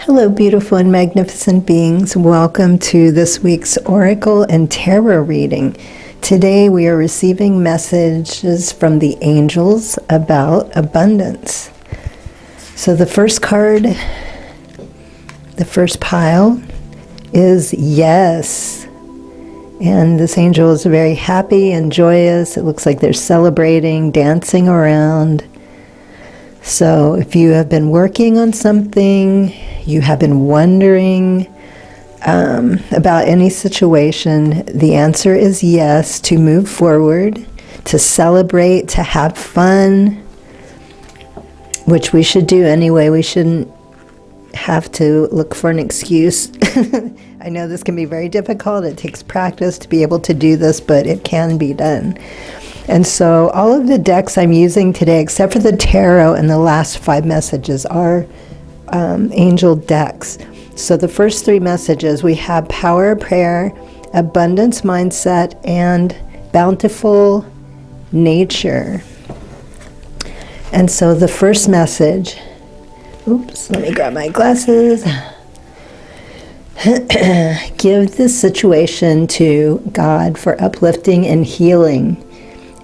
Hello, beautiful and magnificent beings. Welcome to this week's Oracle and Tarot reading. Today we are receiving messages from the angels about abundance. So the first card, the first pile, is yes. And this angel is very happy and joyous. It looks like they're celebrating, dancing around. So if you have been working on something, you have been wondering about any situation, the answer is yes, to move forward, to celebrate, to have fun, which we should do anyway. We shouldn't have to look for an excuse. I know this can be very difficult. It takes practice to be able to do this, but it can be done. And so all of the decks I'm using today, except for the tarot and the last 5 messages, are angel decks. So the first 3 messages, we have power of prayer, abundance mindset, and bountiful nature. And so the first message, oops, let me grab my glasses. Give this situation to God for uplifting and healing,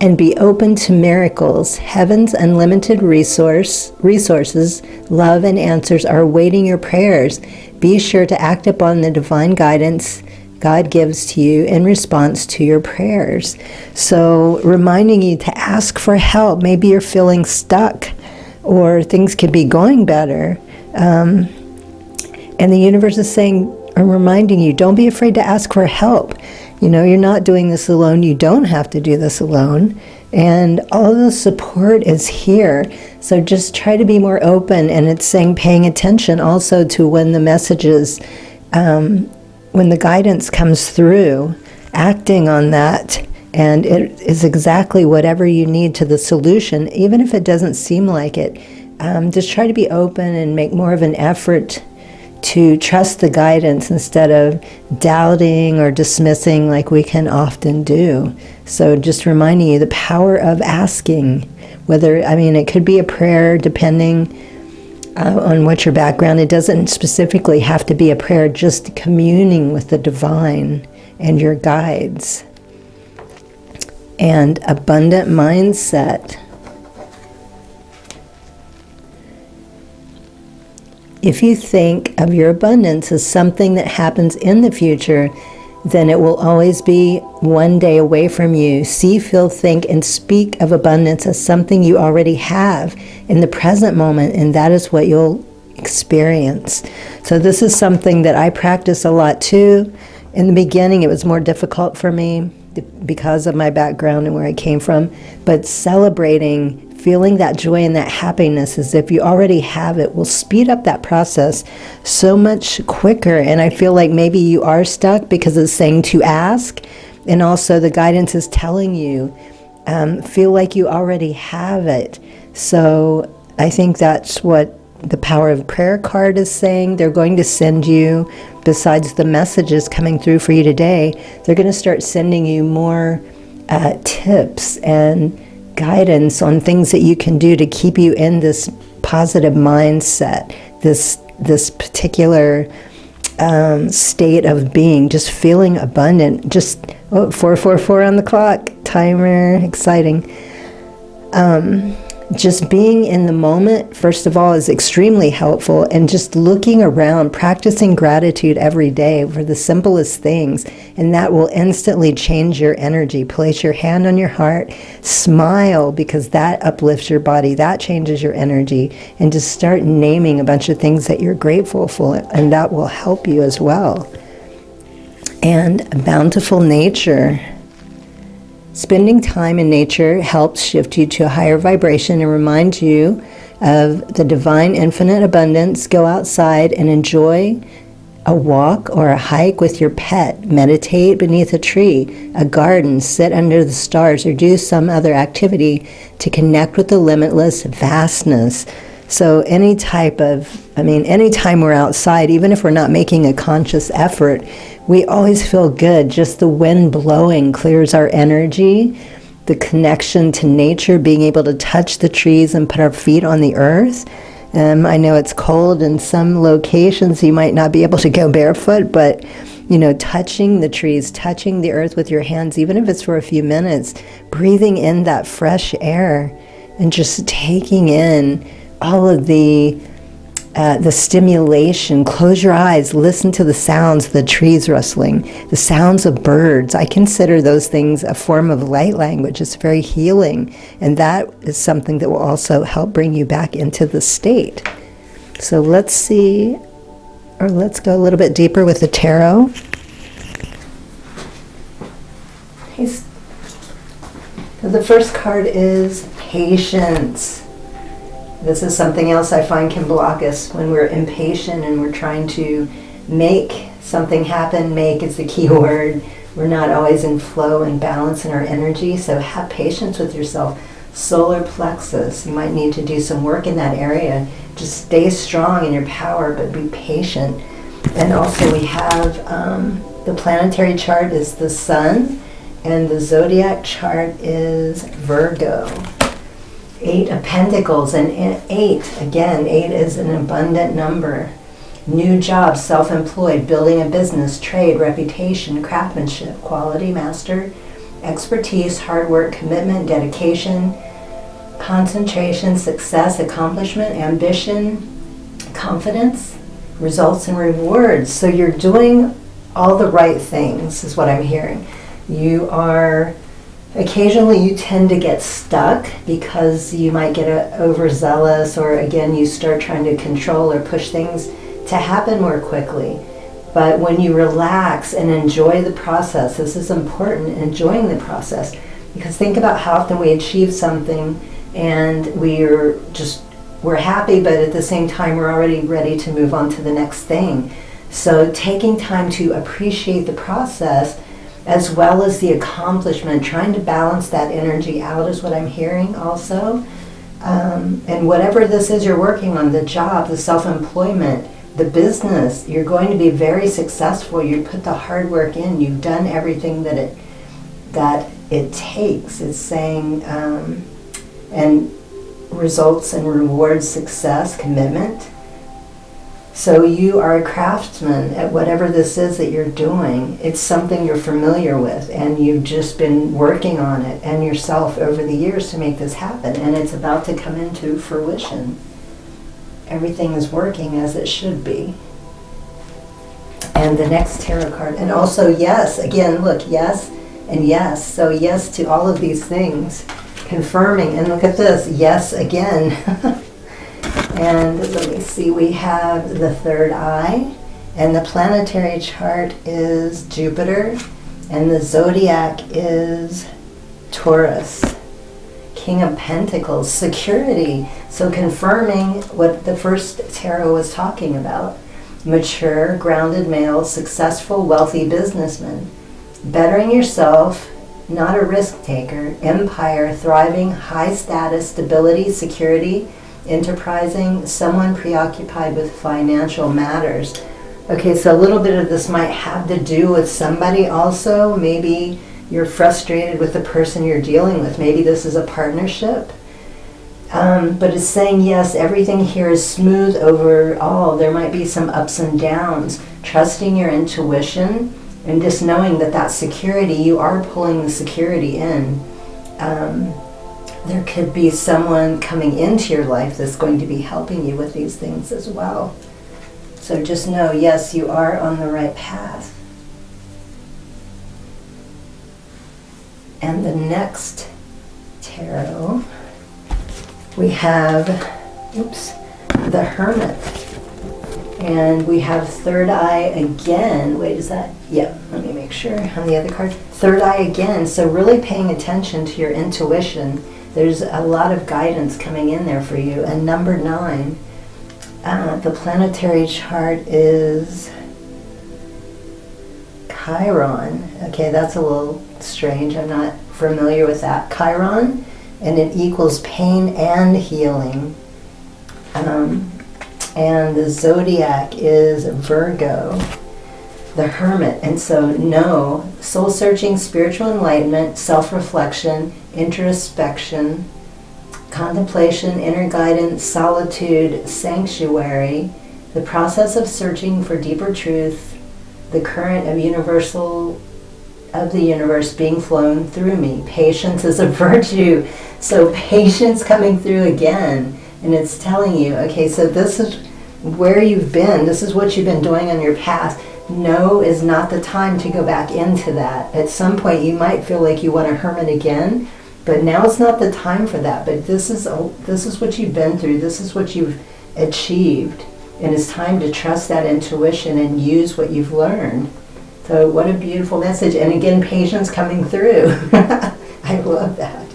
and be open to miracles. Heaven's unlimited resources, love, and answers are awaiting your prayers. Be sure to act upon the divine guidance God gives to you in response to your prayers. So reminding you to ask for help. Maybe you're feeling stuck or things could be going better. And the universe is saying, I'm reminding you, don't be afraid to ask for help. You know, you're not doing this alone. You don't have to do this alone. And all the support is here. So just try to be more open. And it's saying paying attention also to when the messages, when the guidance comes through, acting on that. And it is exactly whatever you need to the solution, even if it doesn't seem like it. Just try to be open and make more of an effort to trust the guidance instead of doubting or dismissing like we can often do. So just reminding you the power of asking, it could be a prayer depending on what your background. It doesn't specifically have to be a prayer, just communing with the divine and your guides. And abundant mindset. If you think of your abundance as something that happens in the future, then it will always be one day away from you. See, feel, think, and speak of abundance as something you already have in the present moment, and that is what you'll experience. So this is something that I practice a lot too. In the beginning, it was more difficult for me because of my background and where I came from, but celebrating, feeling that joy and that happiness as if you already have it will speed up that process so much quicker. And I feel like maybe you are stuck because it's saying to ask, and also the guidance is telling you, feel like you already have it. So I think that's what the power of prayer card is saying. They're going to send you, besides the messages coming through for you today, they're going to start sending you more tips and guidance on things that you can do to keep you in this positive mindset, this particular state of being, just feeling abundant. Just 444 on the clock, timer, exciting. Just being in the moment, first of all, is extremely helpful, and just looking around, practicing gratitude every day for the simplest things, and that will instantly change your energy. Place your hand on your heart, smile, because that uplifts your body, that changes your energy, and just start naming a bunch of things that you're grateful for, and that will help you as well. And a bountiful nature. Spending time in nature helps shift you to a higher vibration and remind you of the divine infinite abundance. Go outside and enjoy a walk or a hike with your pet. Meditate beneath a tree, a garden, sit under the stars, or do some other activity to connect with the limitless vastness. So anytime we're outside, even if we're not making a conscious effort, we always feel good. Just the wind blowing clears our energy. The connection to nature, being able to touch the trees and put our feet on the earth, I know it's cold in some locations. You might not be able to go barefoot, but touching the trees, touching the earth with your hands, even if it's for a few minutes, breathing in that fresh air and just taking in all of the stimulation. Close your eyes, listen to the sounds, the trees rustling, the sounds of birds. I consider those things a form of light language. It's very healing, and that is something that will also help bring you back into the state. So let's see, or let's go a little bit deeper with the tarot. The first card is patience. This is something else I find can block us when we're impatient and we're trying to make something happen. Make is the key word. We're not always in flow and balance in our energy, so have patience with yourself. Solar plexus, you might need to do some work in that area. Just stay strong in your power, but be patient. And also we have the planetary chart is the sun, and the zodiac chart is Virgo. 8 of Pentacles, and 8, again, 8 is an abundant number. New job, self-employed, building a business, trade, reputation, craftsmanship, quality, master, expertise, hard work, commitment, dedication, concentration, success, accomplishment, ambition, confidence, results and rewards. So you're doing all the right things, is what I'm hearing. Occasionally you tend to get stuck because you might get overzealous, or again you start trying to control or push things to happen more quickly. But when you relax and enjoy the process, this is important, enjoying the process, because think about how often we achieve something and we're happy, but at the same time we're already ready to move on to the next thing. So taking time to appreciate the process as well as the accomplishment, trying to balance that energy out is what I'm hearing also. And whatever this is you're working on, the job, the self-employment, the business, you're going to be very successful. You put the hard work in. You've done everything that it takes. It's saying, and results and rewards, success, commitment. So you are a craftsman at whatever this is that you're doing. It's something you're familiar with, and you've just been working on it and yourself over the years to make this happen, and it's about to come into fruition. Everything is working as it should be. And the next tarot card, and also yes, again, look, yes and yes. So yes to all of these things, confirming, and look at this, yes again. And let me see, we have the third eye, and the planetary chart is Jupiter, and the zodiac is Taurus. King of Pentacles, security. So confirming what the first tarot was talking about. Mature, grounded male, successful, wealthy businessman. Bettering yourself, not a risk taker. Empire, thriving, high status, stability, security, enterprising, someone preoccupied with financial matters. Okay, so a little bit of this might have to do with somebody also. Maybe you're frustrated with the person you're dealing with. Maybe this is a partnership. But it's saying, yes, everything here is smooth overall. There might be some ups and downs. Trusting your intuition and just knowing that security, you are pulling the security in. There could be someone coming into your life that's going to be helping you with these things as well. So just know, yes, you are on the right path. And the next tarot, we have, the Hermit. And we have third eye again. Wait, is that? Yeah, let me make sure on the other card. Third eye again. So really paying attention to your intuition. There's a lot of guidance coming in there for you. And number 9, the planetary chart is Chiron. Okay, that's a little strange. I'm not familiar with that. Chiron, and it equals pain and healing. And the zodiac is Virgo, the Hermit. And so no, soul-searching, spiritual enlightenment, self-reflection, introspection, contemplation, inner guidance, solitude, sanctuary, the process of searching for deeper truth, the current of the universe being flown through me. Patience is a virtue. So patience coming through again, and it's telling you, okay, so this is where you've been, this is what you've been doing on your path. No is not the time to go back into that. At some point you might feel like you want to hermit again, but now it's not the time for that. But this is what you've been through, this is what you've achieved, and it's time to trust that intuition and use what you've learned. So what a beautiful message. And again, patience coming through. I love that.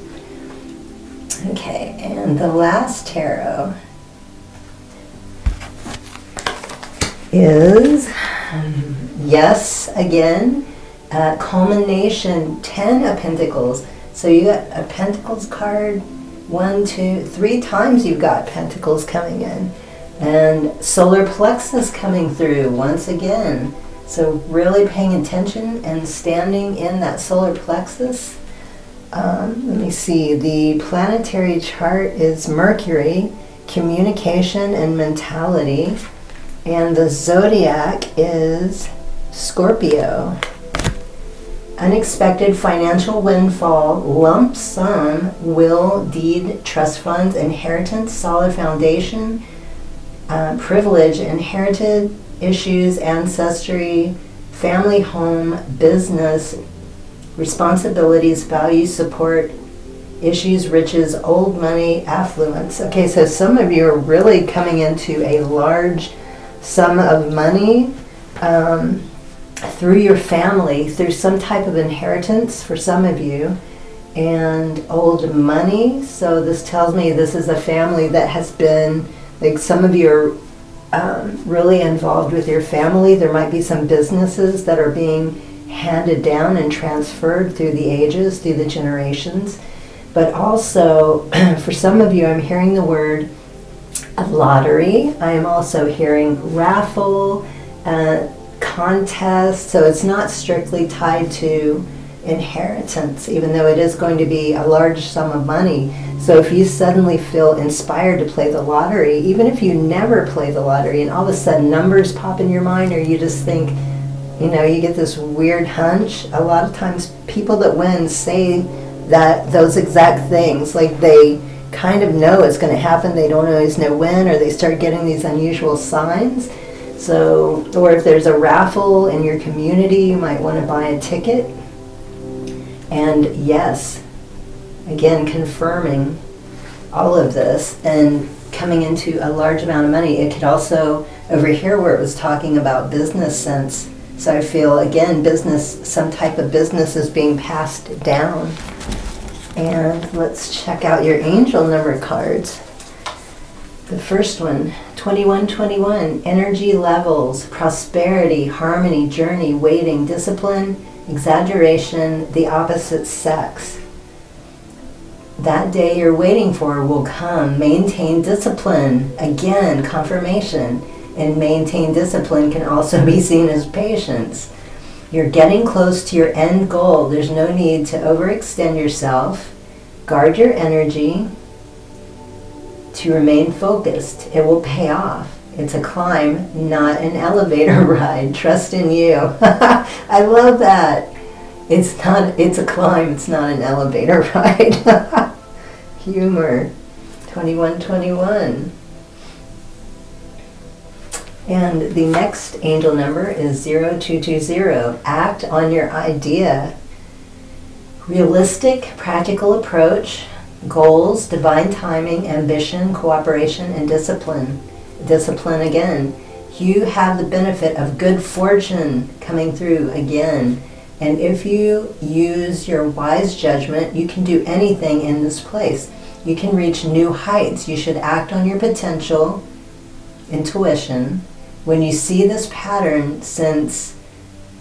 Okay, and the last tarot is yes again, culmination, 10 of Pentacles. So you got a Pentacles card, 1, 2, 3 times you've got Pentacles coming in, and solar plexus coming through once again. So really paying attention and standing in that solar plexus. Let me see, the planetary chart is Mercury, communication and mentality, and the zodiac is Scorpio. Unexpected financial windfall, lump sum, will, deed, trust funds, inheritance, solid foundation, privilege, inherited issues, ancestry, family, home, business, responsibilities, values, support, issues, riches, old money, affluence. Okay, so some of you are really coming into a large sum of money through your family, through some type of inheritance for some of you, and old money. So this tells me this is a family that has been, like some of you are really involved with your family. There might be some businesses that are being handed down and transferred through the ages, through the generations. But also, for some of you, I'm hearing the word lottery. I am also hearing raffle, contest. So it's not strictly tied to inheritance, even though it is going to be a large sum of money. So if you suddenly feel inspired to play the lottery, even if you never play the lottery, and all of a sudden numbers pop in your mind, or you just think, you know, you get this weird hunch. A lot of times people that win say that those exact things, like they kind of know it's going to happen, they don't always know when, or they start getting these unusual signs. So, or if there's a raffle in your community, you might want to buy a ticket. And yes, again, confirming all of this and coming into a large amount of money. It could also, over here where it was talking about business sense, so I feel, again, business, some type of business is being passed down. And let's check out your angel number cards. The first one, 2121, energy levels, prosperity, harmony, journey, waiting, discipline, exaggeration, the opposite sex. That day you're waiting for will come. Maintain discipline. Again, confirmation. And maintain discipline can also be seen as patience. You're getting close to your end goal. There's no need to overextend yourself. Guard your energy to remain focused. It will pay off. It's a climb, not an elevator ride. Trust in you. I love that. It's a climb, it's not an elevator ride. Humor. 2121. And the next angel number is 0220. Act on your idea. Realistic, practical approach, goals, divine timing, ambition, cooperation, and discipline. Discipline again. You have the benefit of good fortune coming through again. And if you use your wise judgment, you can do anything in this place. You can reach new heights. You should act on your potential, intuition. When you see this pattern, since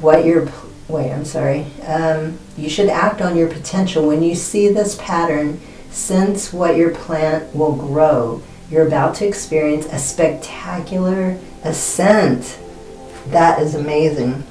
what you're, you should act on your potential. When you see this pattern, sense what your plant will grow. You're about to experience a spectacular ascent. That is amazing.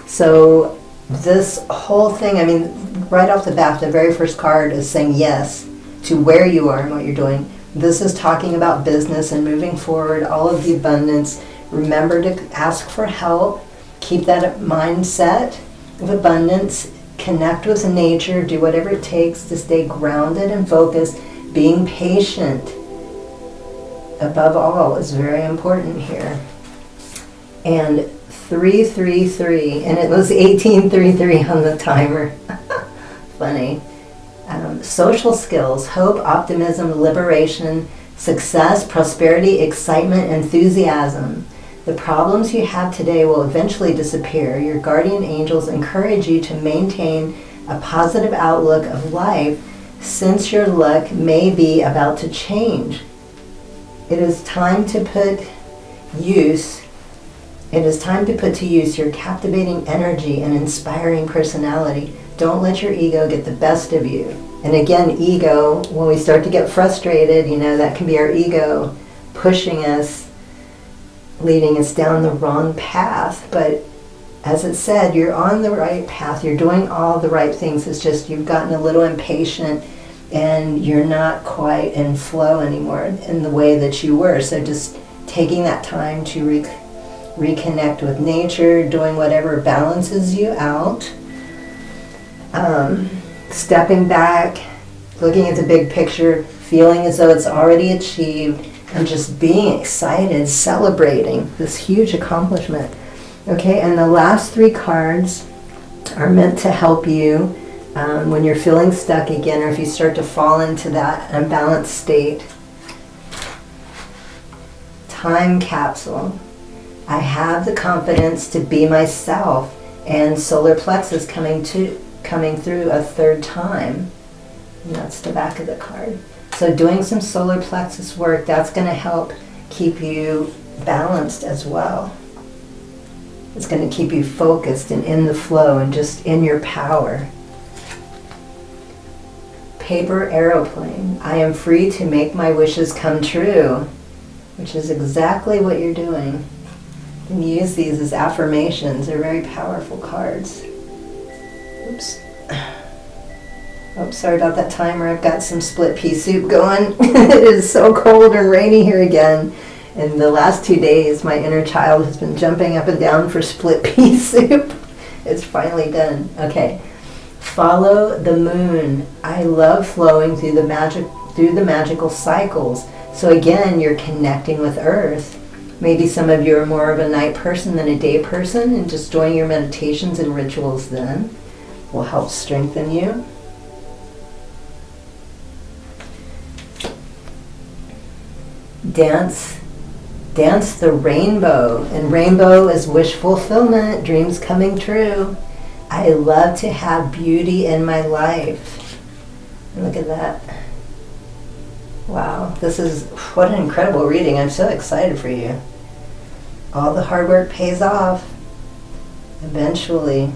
So this whole thing, I mean, right off the bat, the very first card is saying yes to where you are and what you're doing. This is talking about business and moving forward, all of the abundance. Remember to ask for help. Keep that mindset of abundance. Connect with nature. Do whatever it takes to stay grounded and focused. Being patient, above all, is very important here. And 333, and it was 1833 on the timer. Funny. Social skills, hope, optimism, liberation, success, prosperity, excitement, enthusiasm. The problems you have today will eventually disappear. Your guardian angels encourage you to maintain a positive outlook of life, since your luck may be about to change. It is time to put to use your captivating energy and inspiring personality. Don't let your ego get the best of you. And again, ego, when we start to get frustrated, that can be our ego pushing us, leading us down the wrong path. But as it said, you're on the right path. You're doing all the right things. It's just you've gotten a little impatient and you're not quite in flow anymore in the way that you were. So just taking that time to reconnect with nature, doing whatever balances you out. Stepping back, looking at the big picture, feeling as though it's already achieved, and just being excited, celebrating this huge accomplishment. Okay, and the last 3 cards are meant to help you when you're feeling stuck again, or if you start to fall into that unbalanced state. Time capsule. I have the confidence to be myself, and solar plexus coming through a 3rd time. And that's the back of the card. So doing some solar plexus work, that's going to help keep you balanced as well. It's going to keep you focused and in the flow and just in your power. Paper aeroplane. I am free to make my wishes come true, which is exactly what you're doing. You can use these as affirmations. They're very powerful cards. Oops. Oh, sorry about that timer. I've got some split pea soup going. It is so cold and rainy here again. In the last 2 days, my inner child has been jumping up and down for split pea soup. It's finally done. Okay. Follow the moon. I love flowing through the magical cycles. So again, you're connecting with Earth. Maybe some of you are more of a night person than a day person, and just doing your meditations and rituals then will help strengthen you. Dance the rainbow. And rainbow is wish fulfillment, dreams coming true. I love to have beauty in my life. Look at that. Wow, what an incredible reading. I'm so excited for you. All the hard work pays off eventually.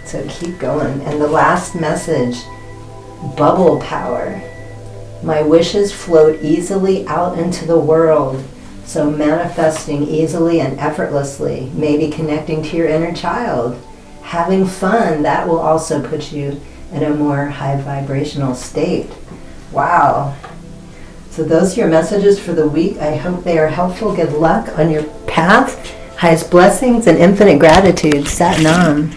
So keep going. And the last message, bubble power. My wishes float easily out into the world. So manifesting easily and effortlessly, maybe connecting to your inner child. Having fun, that will also put you in a more high vibrational state. Wow. So those are your messages for the week. I hope they are helpful. Good luck on your path. Highest blessings and infinite gratitude. Sat Nam.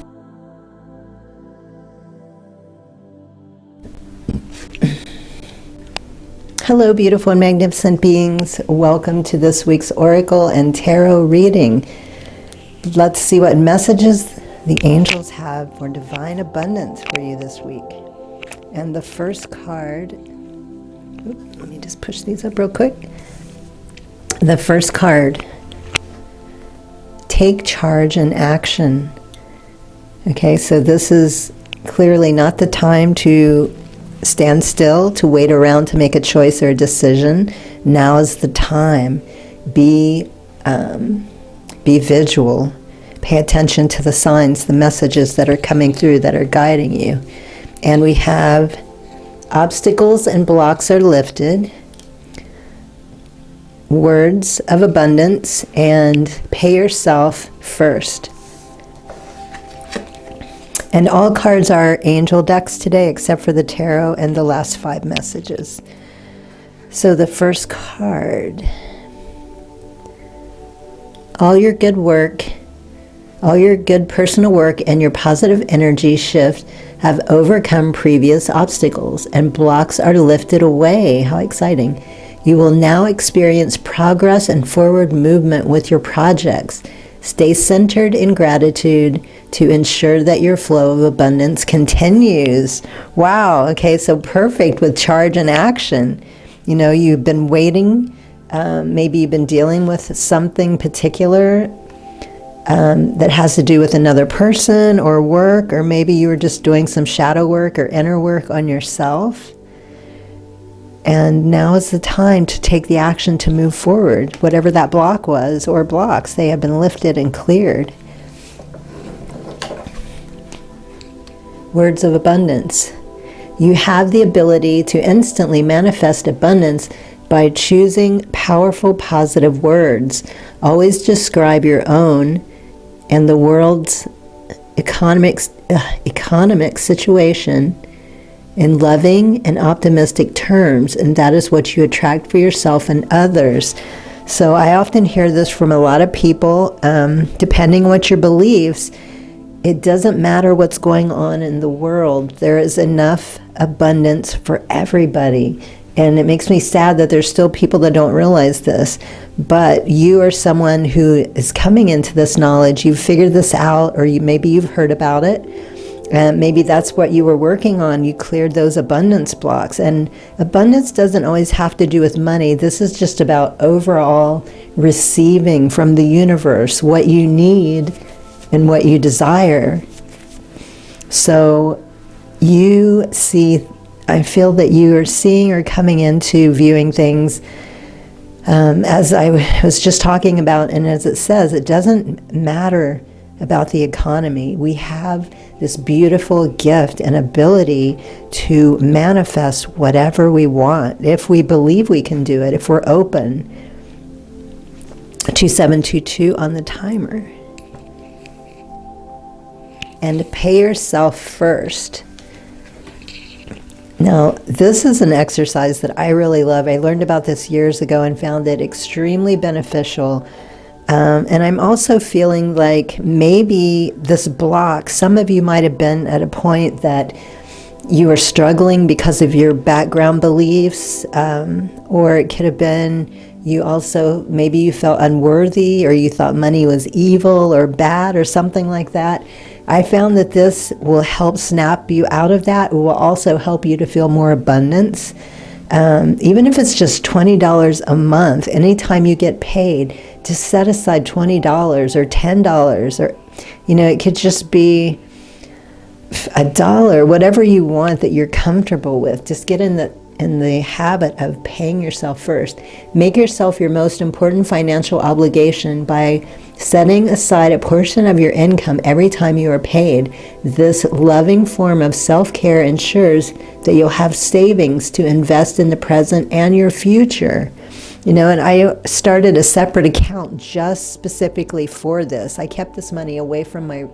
Hello, beautiful and magnificent beings. Welcome to this week's Oracle and Tarot reading. Let's see what messages the angels have for divine abundance for you this week. And the first card, let me just push these up real quick. The first card, take charge and action. Okay, so this is clearly not the time to stand still, to wait around to make a choice or a decision. Now is the time. Be visual. Pay attention to the signs, the messages that are coming through that are guiding you. And we have obstacles and blocks are lifted, words of abundance, and pay yourself first. And all cards are angel decks today, except for the tarot and the last 5 messages. So the first card, all your good work, all your good personal work and your positive energy shift have overcome previous obstacles and blocks are lifted away. How exciting. You will now experience progress and forward movement with your projects. Stay centered in gratitude to ensure that your flow of abundance continues. Wow, okay, so perfect with charge and action. You know, you've been waiting, maybe you've been dealing with something particular that has to do with another person or work, or maybe you were just doing some shadow work or inner work on yourself. And now is the time to take the action to move forward. Whatever that block was, or blocks, they have been lifted and cleared. Words of abundance. You have the ability to instantly manifest abundance by choosing powerful, positive words. Always describe your own and the world's economic situation in loving and optimistic terms, and that is what you attract for yourself and others. So I often hear this from a lot of people, depending on what your beliefs, it doesn't matter what's going on in the world. There is enough abundance for everybody. And it makes me sad that there's still people that don't realize this. But you are someone who is coming into this knowledge. You've figured this out, or maybe you've heard about it. And maybe that's what you were working on. You cleared those abundance blocks. And abundance doesn't always have to do with money. This is just about overall receiving from the universe what you need and what you desire. So you see, I feel that you are seeing or coming into viewing things as I was just talking about, and as it says, it doesn't matter about the economy. We have this beautiful gift and ability to manifest whatever we want if we believe we can do it, if we're open. 2722 on the timer. And pay yourself first. Now, this is an exercise that I really love. I learned about this years ago and found it extremely beneficial. And I'm also feeling like maybe this block, some of you might have been at a point that you were struggling because of your background beliefs, or it could have been you also, maybe you felt unworthy, or you thought money was evil or bad or something like that. I found that this will help snap you out of that. It will also help you to feel more abundance. Even if it's just $20 a month, anytime you get paid, just set aside $20 or $10, or, you know, it could just be $1, whatever you want that you're comfortable with. Just get in the habit of paying yourself first. Make yourself your most important financial obligation by setting aside a portion of your income every time you are paid. This loving form of self-care ensures that you'll have savings to invest in the present and your future. You know, and I started a separate account just specifically for this. I kept this money away from my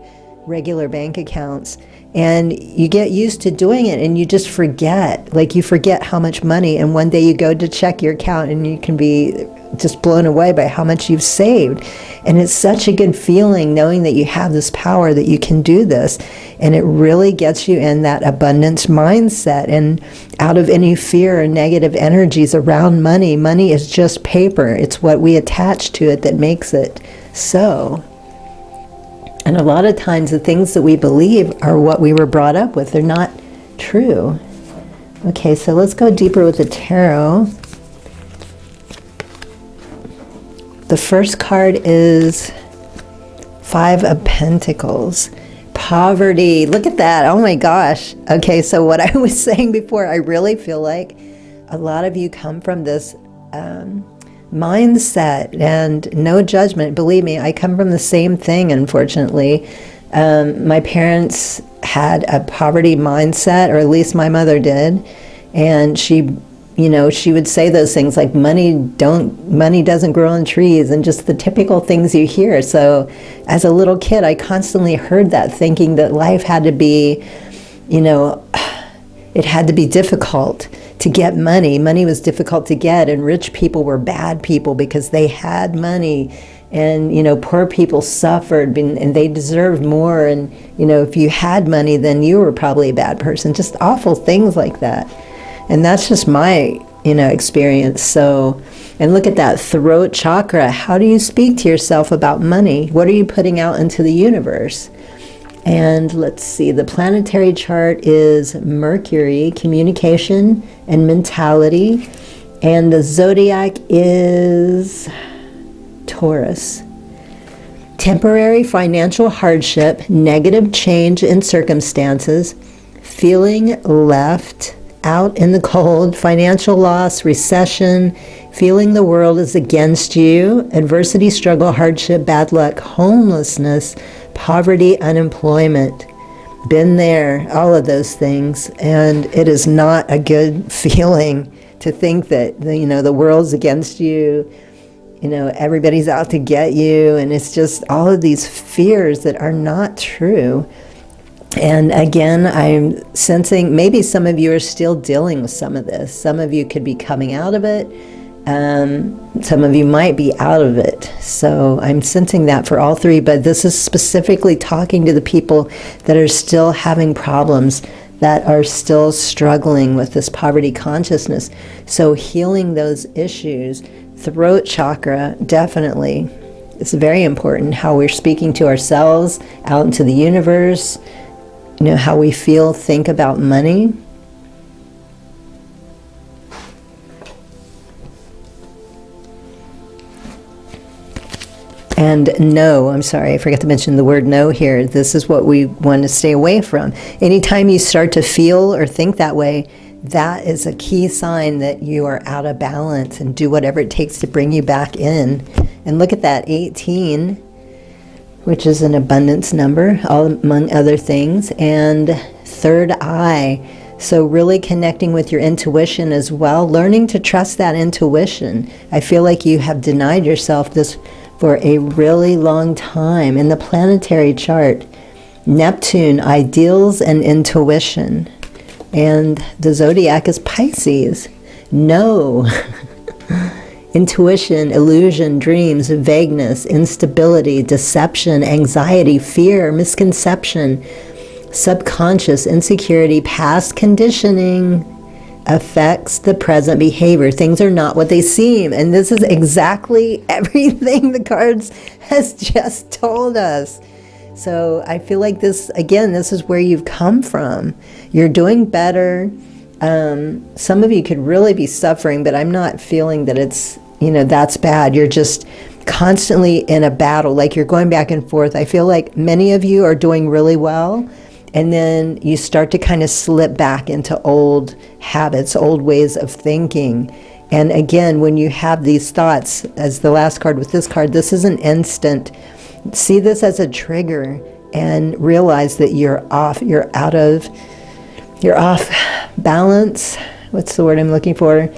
regular bank accounts, and you get used to doing it and you just forget, like you forget how much money, and one day you go to check your account and you can be just blown away by how much you've saved. And it's such a good feeling knowing that you have this power, that you can do this, and it really gets you in that abundance mindset and out of any fear or negative energies around money. Money is just paper. It's what we attach to it that makes it so. And a lot of times the things that we believe are what we were brought up with. They're not true. Okay, so let's go deeper with the tarot. The first card is 5 of Pentacles. Poverty. Look at that. Oh my gosh. Okay, so what I was saying before, I really feel like a lot of you come from this mindset, and no judgment. Believe me, I come from the same thing, unfortunately. My parents had a poverty mindset, or at least my mother did, and she she would say those things like money doesn't grow on trees, and just the typical things you hear. So as a little kid, I constantly heard that, thinking that life had to be, it had to be difficult to get money. Money was difficult to get, and rich people were bad people because they had money. And, poor people suffered, and they deserved more. And, if you had money, then you were probably a bad person. Just awful things like that. And that's just my, experience. So, and look at that throat chakra. How do you speak to yourself about money? What are you putting out into the universe? And let's see, the planetary chart is Mercury, communication and mentality. And the zodiac is Taurus. Temporary financial hardship, negative change in circumstances, feeling left out in the cold, financial loss, recession, feeling the world is against you, adversity, struggle, hardship, bad luck, homelessness, poverty, unemployment. Been there, all of those things. And it is not a good feeling to think that, the world's against you. Everybody's out to get you, and it's just all of these fears that are not true. And again, I'm sensing maybe some of you are still dealing with some of this. Some of you could be coming out of it. Some of you might be out of it. So I'm sensing that for all three, but this is specifically talking to the people that are still having problems, that are still struggling with this poverty consciousness. So healing those issues. Throat chakra, definitely. It's very important how we're speaking to ourselves, out into the universe, how we feel, think about money. And no, I'm sorry, I forgot to mention the word no here. This is what we want to stay away from. Anytime you start to feel or think that way, that is a key sign that you are out of balance, and do whatever it takes to bring you back in. And look at that, 18, which is an abundance number, all among other things, and third eye. So really connecting with your intuition as well, learning to trust that intuition. I feel like you have denied yourself this for a really long time. In the planetary chart, Neptune, ideals and intuition. And the zodiac is Pisces. No. Intuition, illusion, dreams, vagueness, instability, deception, anxiety, fear, misconception, subconscious, insecurity, past conditioning affects the present behavior. Things are not what they seem. And this is exactly everything the cards has just told us. So I feel like this, again, this is where you've come from. You're doing better. Some of you could really be suffering, but I'm not feeling that it's, that's bad. You're just constantly in a battle, like you're going back and forth. I feel like many of you are doing really well, and then you start to kind of slip back into old habits, old ways of thinking. And again, when you have these thoughts, as the last card with this card, this is an instant. See this as a trigger and realize that you're off balance. What's the word I'm looking for?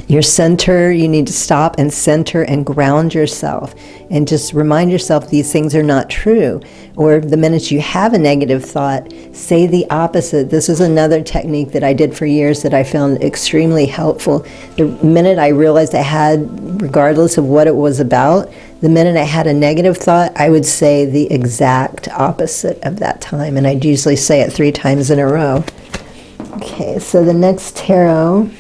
Your center, you need to stop and center and ground yourself and just remind yourself these things are not true. Or the minute you have a negative thought, say the opposite. This is another technique that I did for years that I found extremely helpful. The minute I realized I had, regardless of what it was about, the minute I had a negative thought, I would say the exact opposite of that time. And I'd usually say it 3 times in a row. Okay, so the next tarot,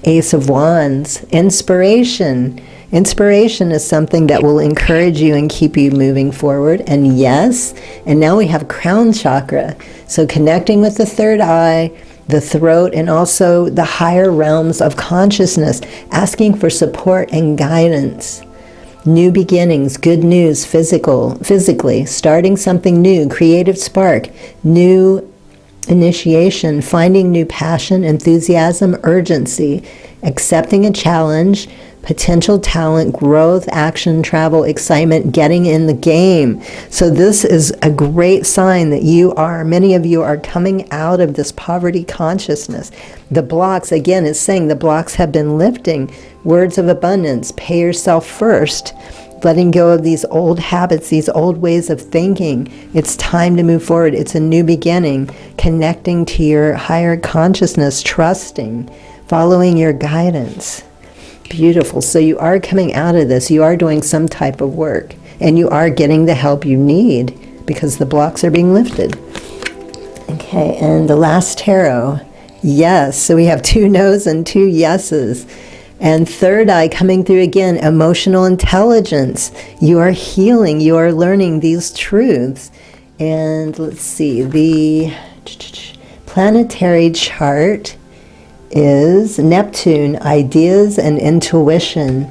Ace of Wands, inspiration. Inspiration is something that will encourage you and keep you moving forward. And yes, and now we have crown chakra. So connecting with the third eye, the throat, and also the higher realms of consciousness, asking for support and guidance. New beginnings, good news, physically, starting something new, creative spark, new initiation, finding new passion, enthusiasm, urgency, accepting a challenge, potential talent, growth, action, travel, excitement, getting in the game. So this is a great sign that many of you are coming out of this poverty consciousness. The blocks, again, it's saying the blocks have been lifting. Words of abundance, pay yourself first. Letting go of these old habits, these old ways of thinking. It's time to move forward. It's a new beginning. Connecting to your higher consciousness, trusting, following your guidance. Beautiful. So you are coming out of this. You are doing some type of work. And you are getting the help you need because the blocks are being lifted. Okay, and the last tarot. Yes. So we have 2 no's and 2 yeses. And third eye coming through again, emotional intelligence. You are healing. You are learning these truths. And let's see, the planetary chart is Neptune, ideas and intuition.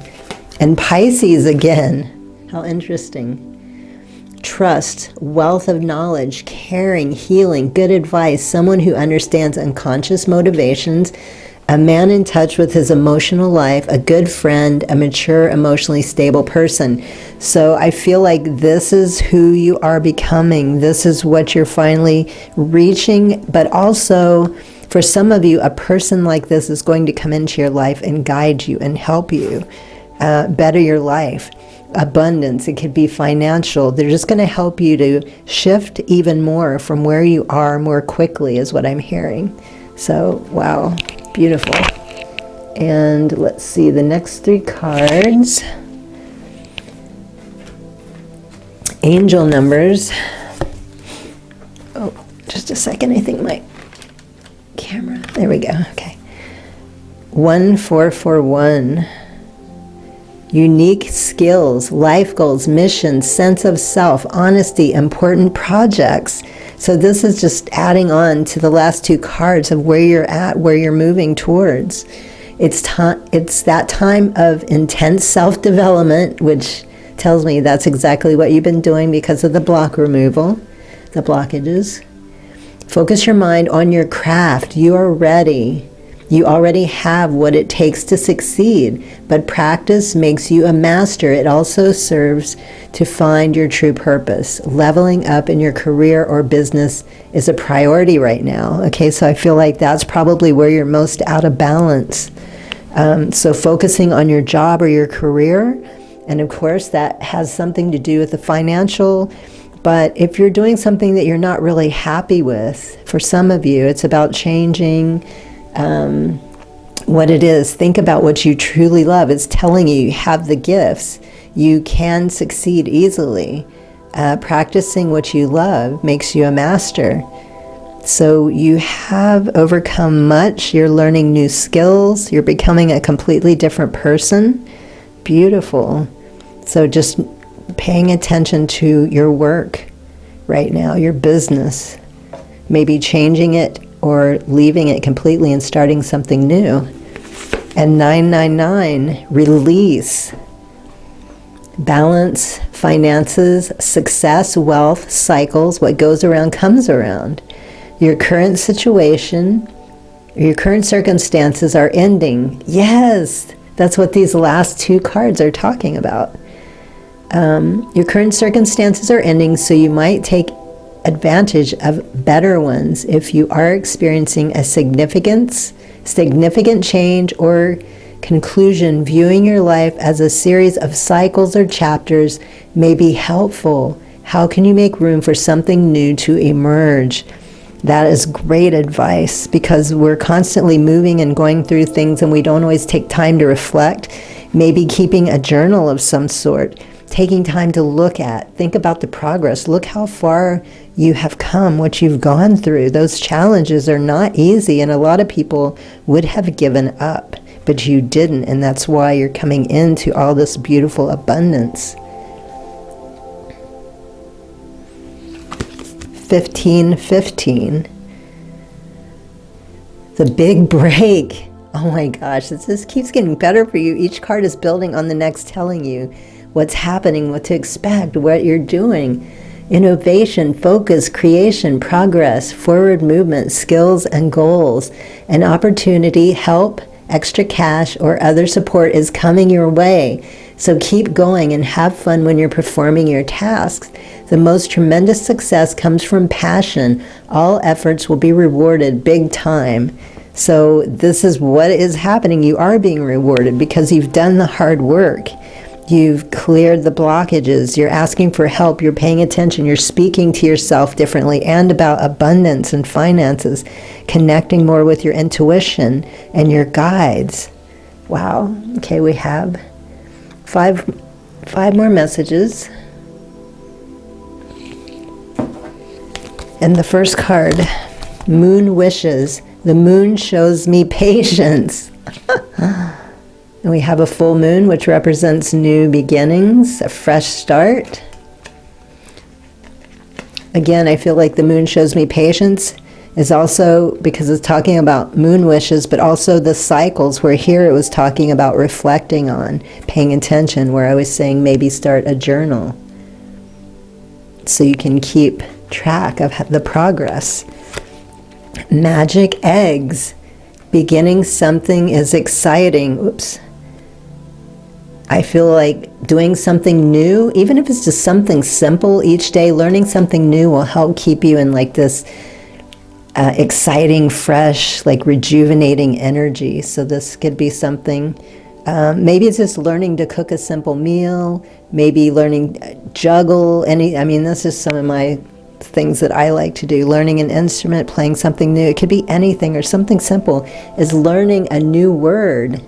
And Pisces again. How interesting. Trust, wealth of knowledge, caring, healing, good advice, someone who understands unconscious motivations, a man in touch with his emotional life, a good friend, a mature, emotionally stable person. So I feel like this is who you are becoming. This is what you're finally reaching. But also, for some of you, a person like this is going to come into your life and guide you and help you better your life. Abundance, it could be financial. They're just going to help you to shift even more from where you are more quickly, is what I'm hearing. So, wow. Beautiful. And let's see the next 3 cards. Angel numbers. Oh, just a second. I think my camera. There we go. Okay. 1441. Unique skills, life goals, missions, sense of self, honesty, important projects. So this is just adding on to the last 2 cards of where you're at, where you're moving towards. It's that time of intense self-development, which tells me that's exactly what you've been doing because of the block removal, the blockages. Focus your mind on your craft. You are ready. You already have what it takes to succeed, but practice makes you a master. It also serves to find your true purpose. Leveling up in your career or business is a priority right now. Okay, so I feel like that's probably where you're most out of balance. So focusing on your job or your career, and of course that has something to do with the financial. But if you're doing something that you're not really happy with, for some of you, it's about changing what it is. Think about what you truly love. It's telling you have the gifts. You can succeed easily. Practicing what you love makes you a master. So you have overcome much. You're learning new skills. You're becoming a completely different person. Beautiful. So just paying attention to your work right now, your business. Maybe changing it or leaving it completely and starting something new. And 999, release. Balance, finances, success, wealth, cycles. What goes around comes around. Your current situation, your current circumstances are ending. Yes, that's what these last 2 cards are talking about. Your current circumstances are ending, so you might take advantage of better ones if you are experiencing a significant change or conclusion. Viewing your life as a series of cycles or chapters may be helpful. How can you make room for something new to emerge? That is great advice, because we're constantly moving and going through things and we don't always take time to reflect. Maybe keeping a journal of some sort, taking time to think about the progress. Look how far you have come, what you've gone through. Those challenges are not easy, and a lot of people would have given up, but you didn't, and that's why you're coming into all this beautiful abundance. 1515. The big break. Oh my gosh, this keeps getting better for you. Each card is building on the next, telling you what's happening, what to expect, what you're doing. Innovation, focus, creation, progress, forward movement, skills and goals, an opportunity, help, extra cash, or other support is coming your way. So keep going and have fun when you're performing your tasks. The most tremendous success comes from passion. All efforts will be rewarded big time. So this is what is happening. You are being rewarded because you've done the hard work. You've cleared the blockages. You're asking for help. You're paying attention. You're speaking to yourself differently and about abundance and finances, connecting more with your intuition and your guides. Wow. Okay, we have five more messages. And the first card, Moon Wishes. The moon shows me patience. And we have a full moon, which represents new beginnings, a fresh start. Again, I feel like the moon shows me patience is also because it's talking about moon wishes, but also the cycles, where here it was talking about reflecting on, paying attention, where I was saying maybe start a journal so you can keep track of the progress. Magic eggs. Beginning something is exciting. Oops. I feel like doing something new, even if it's just something simple each day, learning something new will help keep you in like this exciting, fresh, like rejuvenating energy. So this could be something, maybe it's just learning to cook a simple meal, maybe learning juggle, this is some of my things that I like to do. Learning an instrument, playing something new. It could be anything or something simple. Is learning a new word.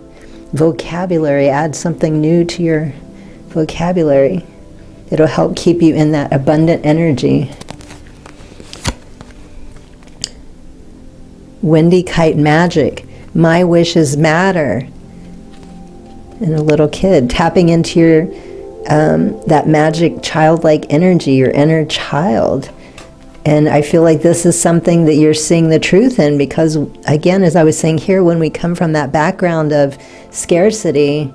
Vocabulary, add something new to your vocabulary. It'll help keep you in that abundant energy. Windy kite magic. My wishes matter. And a little kid tapping into your that magic childlike energy, your inner child. And I feel like this is something that you're seeing the truth in, because again, as I was saying here, when we come from that background of scarcity,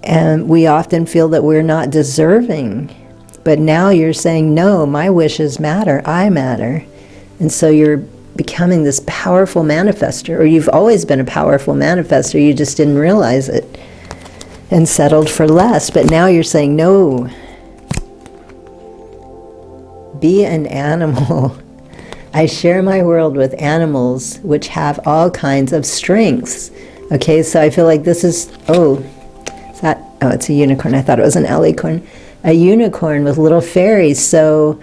and we often feel that we're not deserving. But now you're saying, no, my wishes matter, I matter. And so you're becoming this powerful manifester, or you've always been a powerful manifester, you just didn't realize it and settled for less. But now you're saying, no, be an animal. I share my world with animals which have all kinds of strengths. Okay, so I feel like this is, it's a unicorn. I thought it was an alicorn. A unicorn with little fairies. So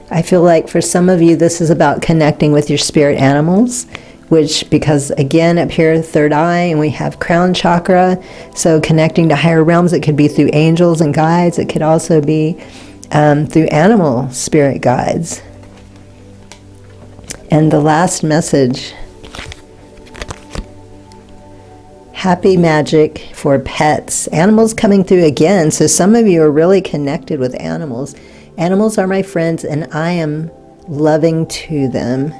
I feel like for some of you, this is about connecting with your spirit animals, which, because again, up here, third eye, and we have crown chakra, so connecting to higher realms. It could be through angels and guides. It could also be through animal spirit guides. And the last message, happy magic for pets. Animals coming through again. So some of you are really connected with animals. Animals are my friends, and I am loving to them.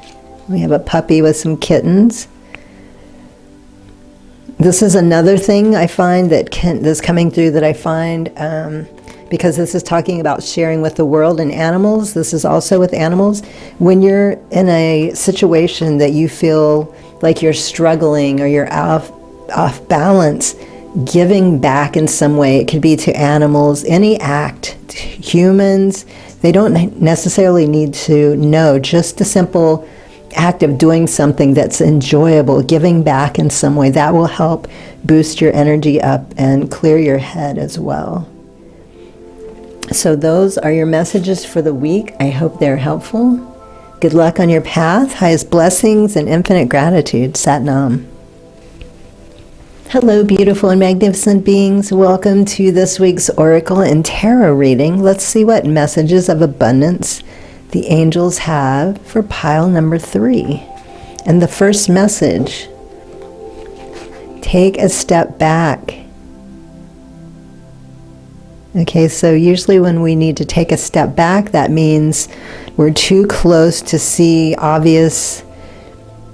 We have a puppy with some kittens. This is another thing I find that's coming through that I find, because this is talking about sharing with the world and animals. This is also with animals. When you're in a situation that you feel like you're struggling or you're off balance, giving back in some way. It could be to animals, any act, to humans. They don't necessarily need to know, just a simple act of doing something that's enjoyable, giving back in some way. That will help boost your energy up and clear your head as well. So those are your messages for the week. I hope they're helpful. Good luck on your path. Highest blessings and infinite gratitude. Sat Nam. Hello, beautiful and magnificent beings. Welcome to this week's Oracle and Tarot reading. Let's see what messages of abundance the angels have for pile number 3. And the first message, take a step back. Okay, so usually when we need to take a step back, that means we're too close to see obvious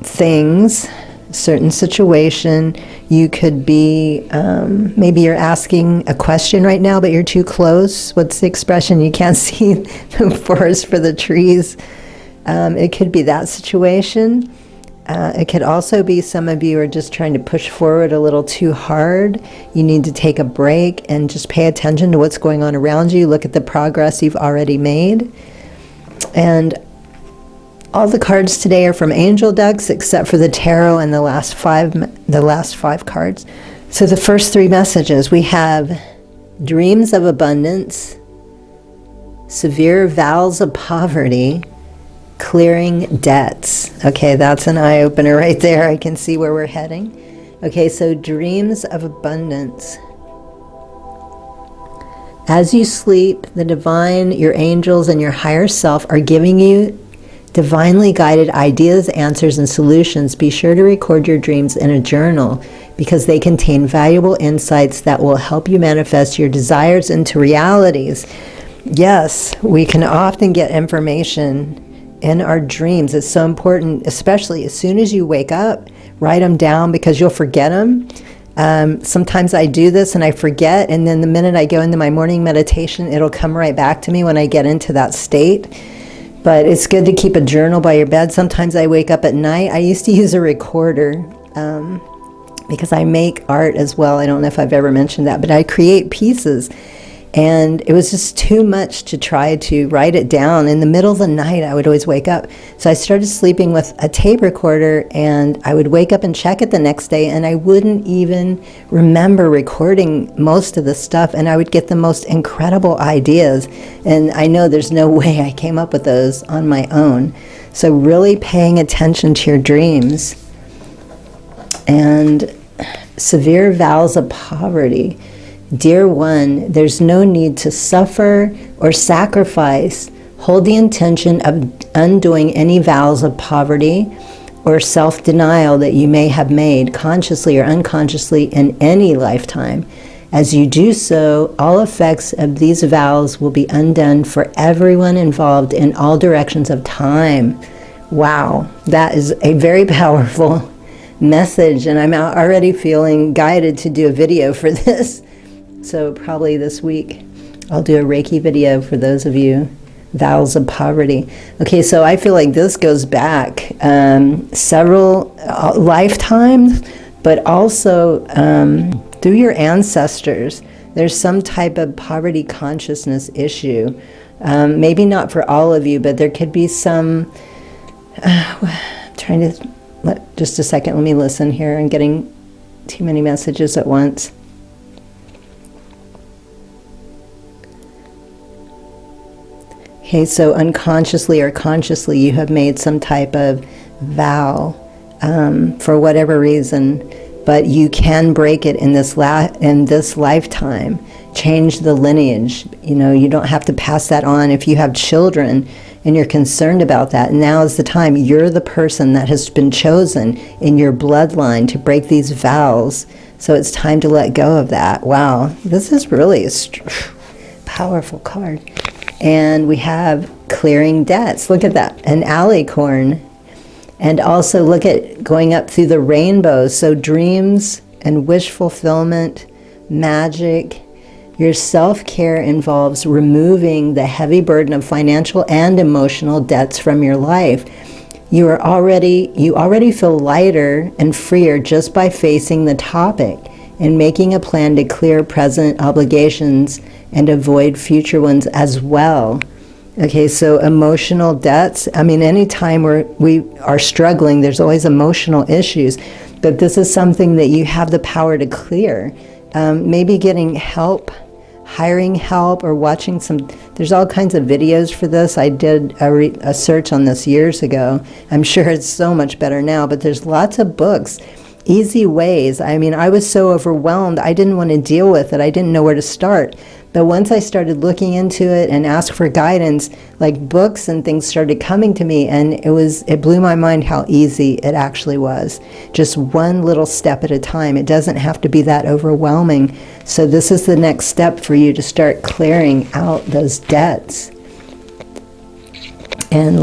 things, certain situation. You could be, maybe you're asking a question right now, but you're too close. What's the expression? You can't see the forest for the trees. It could be that situation. It could also be some of you are just trying to push forward a little too hard. You need to take a break and just pay attention to what's going on around you. Look at the progress you've already made. And all the cards today are from angel decks except for the tarot and the last five cards. So the first three messages, we have dreams of abundance, severe vows of poverty, clearing debts. Okay, that's an eye-opener right there. I can see where we're heading. Okay, so dreams of abundance. As you sleep, the divine, your angels, and your higher self are giving you divinely guided ideas, answers, and solutions. Be sure to record your dreams in a journal because they contain valuable insights that will help you manifest your desires into realities. Yes, we can often get information in our dreams. It's so important, especially as soon as you wake up, write them down because you'll forget them. Sometimes I do this and I forget, and then the minute I go into my morning meditation, it'll come right back to me when I get into that state. But it's good to keep a journal by your bed. Sometimes I wake up at night. I used to use a recorder because I make art as well. I don't know if I've ever mentioned that, but I create pieces. And it was just too much to try to write it down. In the middle of the night, I would always wake up. So I started sleeping with a tape recorder, and I would wake up and check it the next day, and I wouldn't even remember recording most of the stuff, and I would get the most incredible ideas. And I know there's no way I came up with those on my own. So really paying attention to your dreams. And severe vows of poverty. Dear one, there's no need to suffer or sacrifice. Hold the intention of undoing any vows of poverty or self-denial that you may have made consciously or unconsciously in any lifetime. As you do so, all effects of these vows will be undone for everyone involved in all directions of time. Wow, that is a very powerful message, and I'm already feeling guided to do a video for this. So probably this week I'll do a Reiki video for those of you. Vows of poverty. Okay, so I feel like this goes back several lifetimes, but also through your ancestors. There's some type of poverty consciousness issue. Maybe not for all of you, but there could be some. I'm trying to, just a second, let me listen here. I'm getting too many messages at once. Okay, so unconsciously or consciously you have made some type of vow for whatever reason, but you can break it in this lifetime. Change the lineage. You know, you don't have to pass that on. If you have children and you're concerned about that, now is the time. You're the person that has been chosen in your bloodline to break these vows. So it's time to let go of that. Wow, this is really a powerful card. And we have clearing debts. Look at that, an alicorn. And also look at going up through the rainbow. So dreams and wish fulfillment, magic. Your self-care involves removing the heavy burden of financial and emotional debts from your life. You already feel lighter and freer just by facing the topic and making a plan to clear present obligations and avoid future ones as well. Okay, so emotional debts. I mean, anytime we are struggling, there's always emotional issues, but this is something that you have the power to clear. Maybe getting help, hiring help, or watching there's all kinds of videos for this. I did a search on this years ago. I'm sure it's so much better now, but there's lots of books. Easy ways. I mean, I was so overwhelmed, I didn't want to deal with it. I didn't know where to start. But once I started looking into it and asked for guidance, like books and things started coming to me, and it blew my mind how easy it actually was. Just one little step at a time. It doesn't have to be that overwhelming. So this is the next step for you to start clearing out those debts. And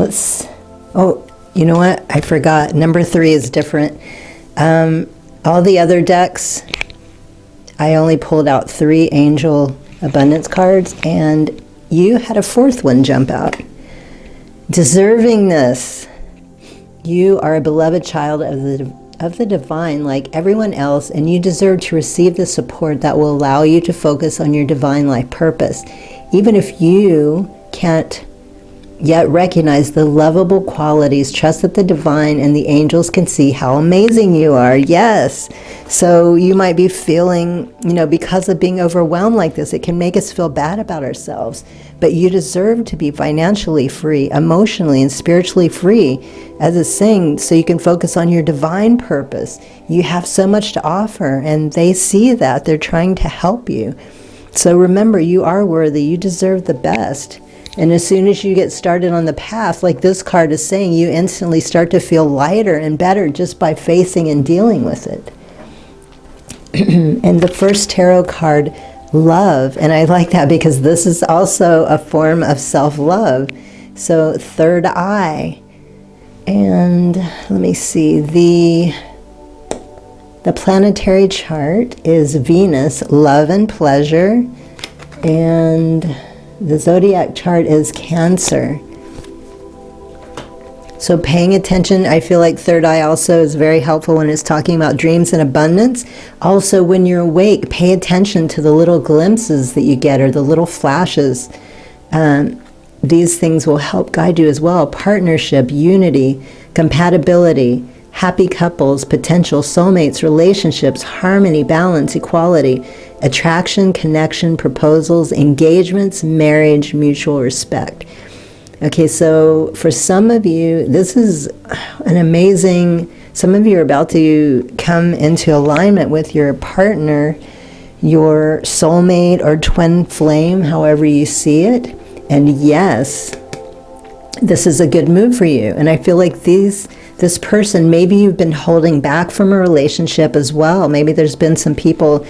you know what? I forgot. Number 3 is different. All the other decks, I only pulled out 3 angel abundance cards, and you had a 4th one jump out. Deservingness. You are a beloved child of the divine like everyone else, and you deserve to receive the support that will allow you to focus on your divine life purpose. Even if you can't yet recognize the lovable qualities, trust that the divine and the angels can see how amazing you are. Yes. So you might be feeling, because of being overwhelmed like this, it can make us feel bad about ourselves. But you deserve to be financially free, emotionally and spiritually free, as it's saying, so you can focus on your divine purpose. You have so much to offer, and they see that. They're trying to help you. So remember, you are worthy. You deserve the best. And as soon as you get started on the path, like this card is saying, you instantly start to feel lighter and better just by facing and dealing with it. And the first tarot card, love. And I like that because this is also a form of self-love. So third eye. And let me see, the planetary chart is Venus, love and pleasure. And the zodiac chart is Cancer. So paying attention, I feel like third eye also is very helpful when it's talking about dreams and abundance. Also, when you're awake, pay attention to the little glimpses that you get or the little flashes. These things will help guide you as well. Partnership, unity, compatibility, happy couples, potential soulmates, relationships, harmony, balance, equality, attraction, connection, proposals, engagements, marriage, mutual respect. Okay, so for some of you, this is an amazing, some of you are about to come into alignment with your partner, your soulmate or twin flame, however you see it. And yes, this is a good move for you. And I feel like this person, maybe you've been holding back from a relationship as well. Maybe there's been some people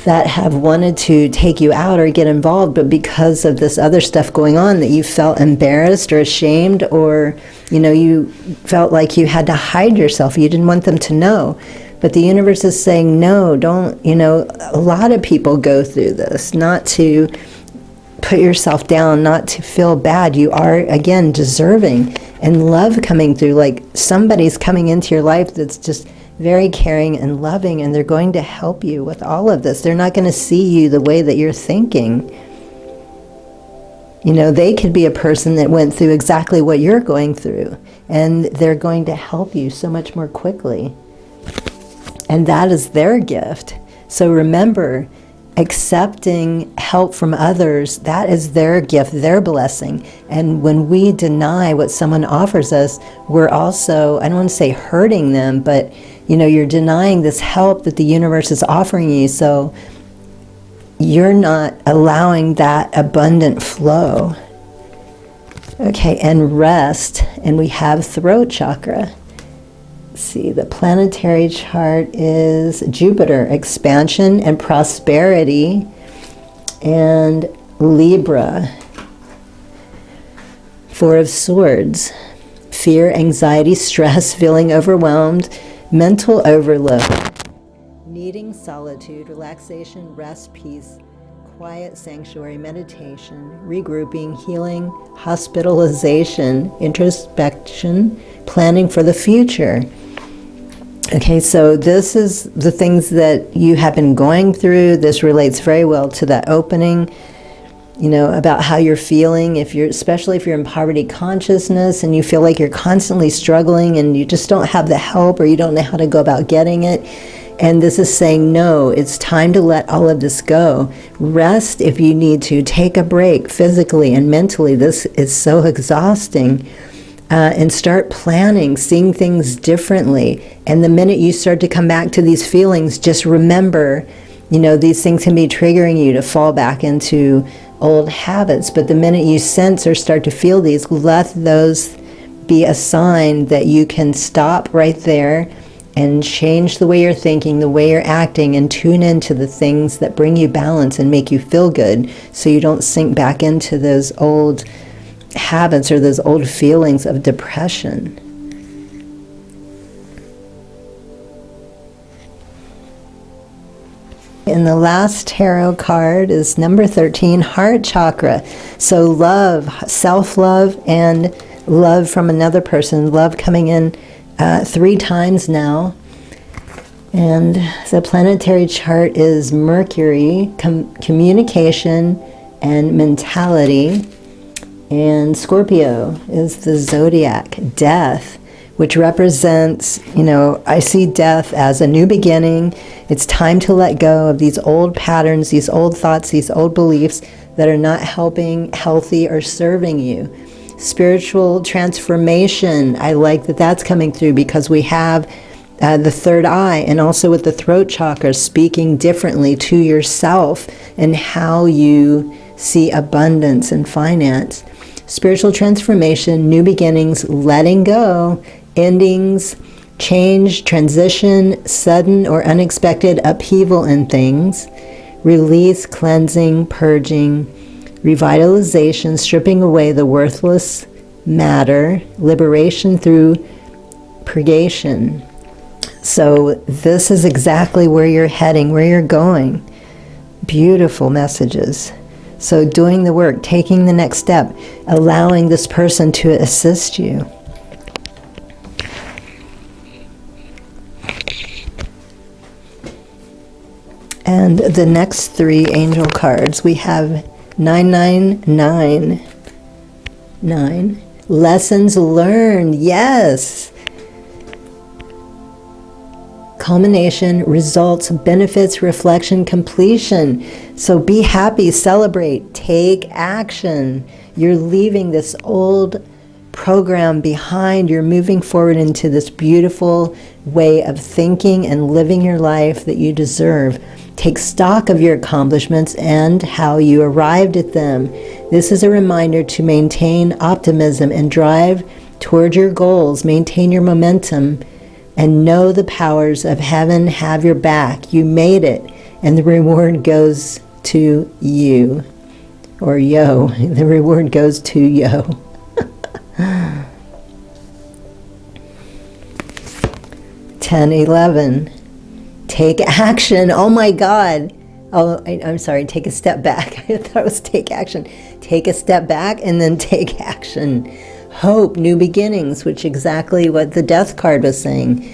that have wanted to take you out or get involved, but because of this other stuff going on that you felt embarrassed or ashamed, or you felt like you had to hide yourself. You didn't want them to know. But the universe is saying, no, don't, a lot of people go through this, not to put yourself down, not to feel bad. You are, again, deserving, and love coming through, like somebody's coming into your life that's just very caring and loving, and they're going to help you with all of this. They're not going to see you the way that you're thinking. They could be a person that went through exactly what you're going through, and they're going to help you so much more quickly. And that is their gift. So remember, accepting help from others, that is their gift, their blessing. And when we deny what someone offers us, we're also, I don't want to say hurting them, but you're denying this help that the universe is offering you. So you're not allowing that abundant flow. Okay, and rest, and we have throat chakra. Let's see, the planetary chart is Jupiter, expansion and prosperity, and Libra, Four of Swords, fear, anxiety, stress, feeling overwhelmed, mental overload, needing solitude, relaxation, rest, peace, quiet, sanctuary, meditation, regrouping, healing, hospitalization, introspection, planning for the future. Okay, so this is the things that you have been going through. This relates very well to that opening, about how you're feeling, especially if you're in poverty consciousness and you feel like you're constantly struggling and you just don't have the help, or you don't know how to go about getting it. And this is saying, no, it's time to let all of this go. Rest if you need to. Take a break physically and mentally. This is so exhausting. And start planning, seeing things differently. And the minute you start to come back to these feelings, just remember, these things can be triggering you to fall back into old habits. But the minute you sense or start to feel these, let those be a sign that you can stop right there and change the way you're thinking, the way you're acting, and tune into the things that bring you balance and make you feel good, so you don't sink back into those old habits or those old feelings of depression. and the last tarot card is number 13, heart chakra. So love, self-love, and love from another person. Love coming in 3 times now. And the planetary chart is Mercury, communication and mentality. And Scorpio is the zodiac, death, which represents, I see death as a new beginning. It's time to let go of these old patterns, these old thoughts, these old beliefs that are not helping, healthy, or serving you. Spiritual transformation, I like that that's coming through because we have the third eye, and also with the throat chakra, speaking differently to yourself and how you see abundance and finance. Spiritual transformation, new beginnings, letting go, endings, change, transition, sudden or unexpected upheaval in things, release, cleansing, purging, revitalization, stripping away the worthless matter, liberation through purgation. So this is exactly where you're heading, where you're going. Beautiful messages. So doing the work, taking the next step, allowing this person to assist you. And the next 3 angel cards, we have 999. Lessons learned, yes. Culmination, results, benefits, reflection, completion. So be happy, celebrate, take action. You're leaving this old program behind. You're moving forward into this beautiful way of thinking and living your life that you deserve. Take stock of your accomplishments and how you arrived at them. This is a reminder to maintain optimism and drive toward your goals. Maintain your momentum and know the powers of heaven have your back. You made it, and the reward goes to you. Or yo, the reward goes to yo. 10, 11. Take action. Oh my God. Oh, I'm sorry. Take a step back. I thought it was take action. Take a step back and then take action. Hope, new beginnings, which exactly what the death card was saying.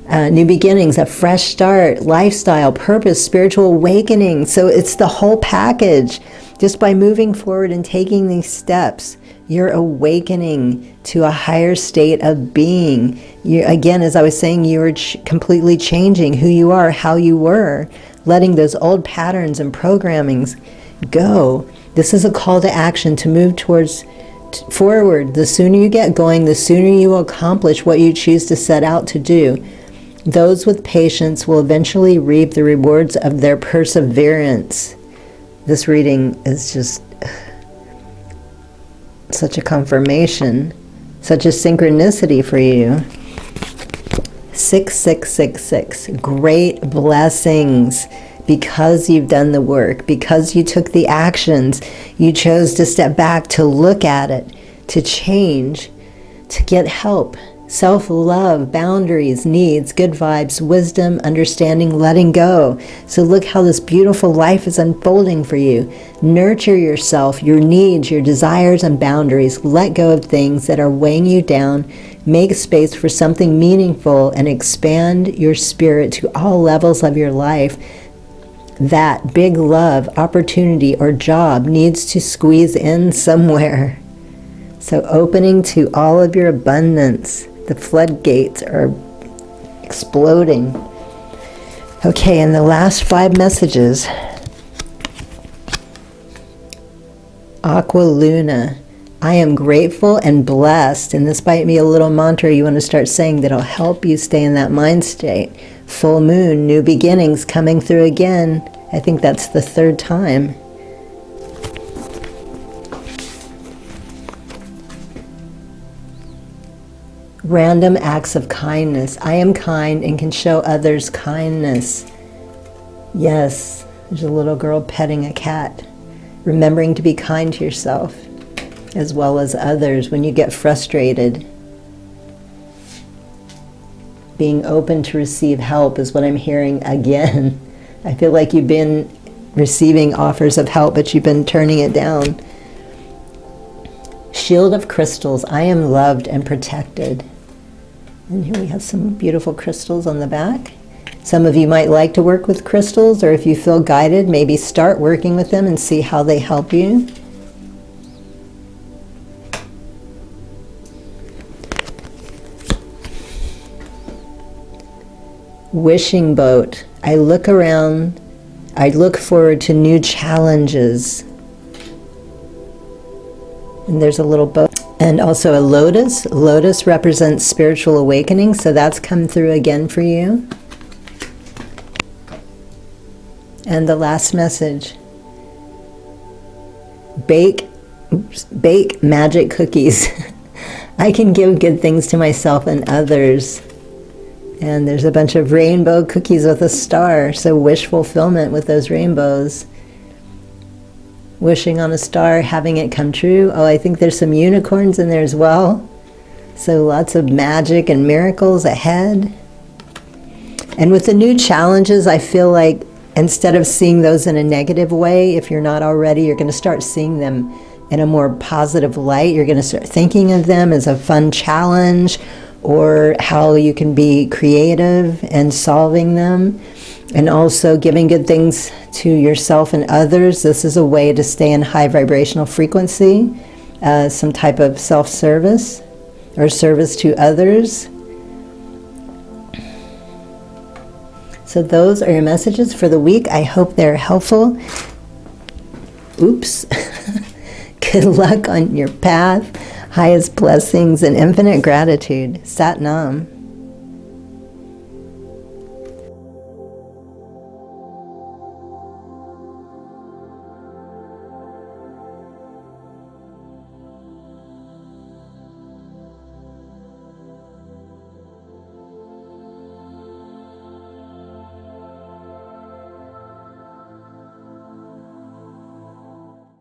New beginnings, a fresh start, lifestyle, purpose, spiritual awakening. So it's the whole package. Just by moving forward and taking these steps, you're awakening to a higher state of being. You, again, as I was saying, you are completely changing who you are, how you were, letting those old patterns and programmings go. This is a call to action to move towards forward. The sooner you get going, the sooner you will accomplish what you choose to set out to do. Those with patience will eventually reap the rewards of their perseverance. This reading is just such a confirmation, such a synchronicity for you. 6666, great blessings. Because you've done the work, because you took the actions, you chose to step back, to look at it, to change, to get help, self-love, boundaries, needs, good vibes, wisdom, understanding, letting go. So look how this beautiful life is unfolding for you. Nurture yourself, your needs, your desires, and boundaries. Let go of things that are weighing you down. Make space for something meaningful and expand your spirit to all levels of your life. That big love, opportunity, or job needs to squeeze in somewhere. So opening to all of your abundance. The floodgates are exploding. Okay, and the last 5 messages. Aqua Luna. I am grateful and blessed. And this might be a little mantra you want to start saying that'll help you stay in that mind state. Full moon, new beginnings coming through again. I think that's the 3rd time. Random acts of kindness. I am kind and can show others kindness. Yes, there's a little girl petting a cat. Remembering to be kind to yourself as well as others when you get frustrated. Being open to receive help is what I'm hearing again. I feel like you've been receiving offers of help, but you've been turning it down. Shield of crystals. I am loved and protected. And here we have some beautiful crystals on the back. Some of you might like to work with crystals, or if you feel guided, maybe start working with them and see how they help you. Wishing boat. I look around. I look forward to new challenges. And there's a little boat. And also a lotus. Lotus represents spiritual awakening, so that's come through again for you. And the last message. Bake magic cookies. I can give good things to myself and others. And there's a bunch of rainbow cookies with a star, so wish fulfillment with those rainbows. Wishing on a star, having it come true. Oh, I think there's some unicorns in there as well. So lots of magic and miracles ahead. And with the new challenges, I feel like instead of seeing those in a negative way, if you're not already, you're going to start seeing them in a more positive light. You're going to start thinking of them as a fun challenge, or how you can be creative and solving them, and also giving good things to yourself and others. This is a way to stay in high vibrational frequency, some type of self-service or service to others. So those are your messages for the week. I hope they're helpful. Oops. Good luck on your path. Highest blessings and infinite gratitude. Sat Nam.